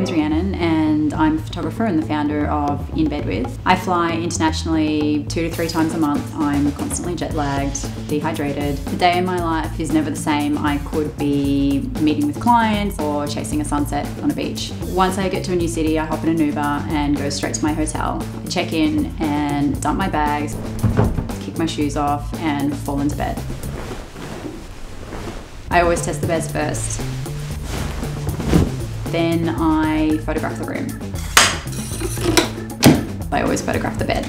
name's Rhiannon and I'm a photographer and the founder of In Bed With. I fly internationally 2 to 3 times a month. I'm constantly jet lagged, dehydrated. The day in my life is never the same. I could be meeting with clients or chasing a sunset on a beach. Once I get to a new city, I hop in an Uber and go straight to my hotel. I check in and dump my bags, kick my shoes off and fall into bed. I always test the beds first. Then I photograph the room. I always photograph the bed.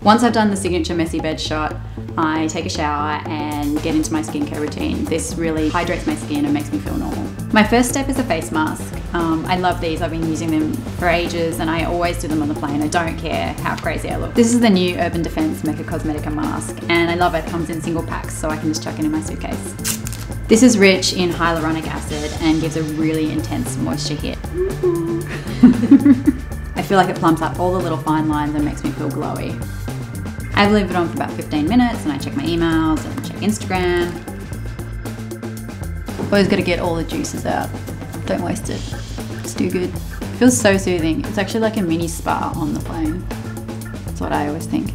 Once I've done the signature messy bed shot, I take a shower and get into my skincare routine. This really hydrates my skin and makes me feel normal. My first step is a face mask. I love these. I've been using them for ages and I always do them on the plane. I don't care how crazy I look. This is the new Urban Defense Mecca Cosmetica mask and I love it. It comes in single packs so I can just chuck it in my suitcase. This is rich in hyaluronic acid and gives a really intense moisture hit. I feel like it plumps up all the little fine lines and makes me feel glowy. I leave it on for about 15 minutes and I check my emails and check Instagram. Always got to get all the juices out. Don't waste it. It's too good. It feels so soothing. It's actually like a mini spa on the plane. That's what I always think.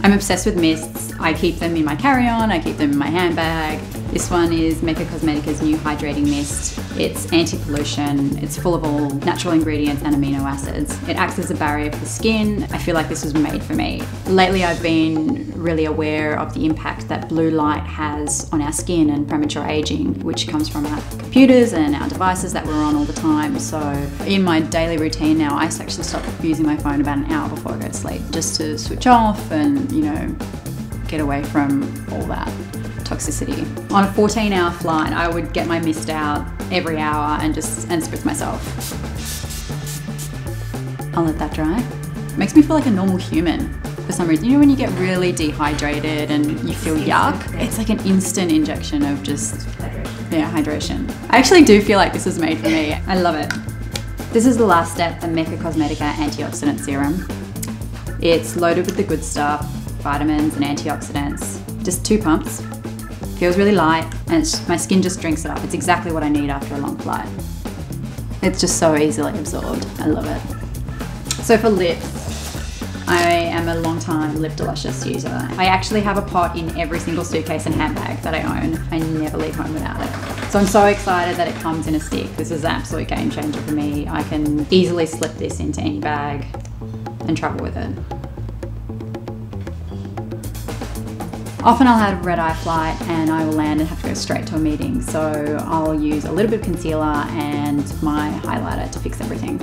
I'm obsessed with mists. I keep them in my carry-on, I keep them in my handbag. This one is Mecca Cosmetica's new hydrating mist. It's anti-pollution, it's full of all natural ingredients and amino acids. It acts as a barrier for the skin. I feel like this was made for me. Lately I've been really aware of the impact that blue light has on our skin and premature aging, which comes from our computers and our devices that we're on all the time. So in my daily routine now, I actually stop using my phone about an hour before I go to sleep, just to switch off and, you know, get away from all that toxicity. On a 14-hour flight, I would get my mist out every hour and spritz myself. I'll let that dry. It makes me feel like a normal human for some reason. You know when you get really dehydrated and you feel yuck? It's like an instant injection of just, yeah, hydration. I actually do feel like this was made for me. I love it. This is the last step, the Mecca Cosmetica Antioxidant Serum. It's loaded with the good stuff, vitamins and antioxidants. Just 2 pumps. Feels really light and my skin just drinks it up. It's exactly what I need after a long flight. It's just so easily absorbed. I love it. So for lips, I am a long time Lip Delicious user. I actually have a pot in every single suitcase and handbag that I own. I never leave home without it. So I'm so excited that it comes in a stick. This is an absolute game changer for me. I can easily slip this into any bag and travel with it. Often I'll have a red-eye flight and I will land and have to go straight to a meeting, so I'll use a little bit of concealer and my highlighter to fix everything.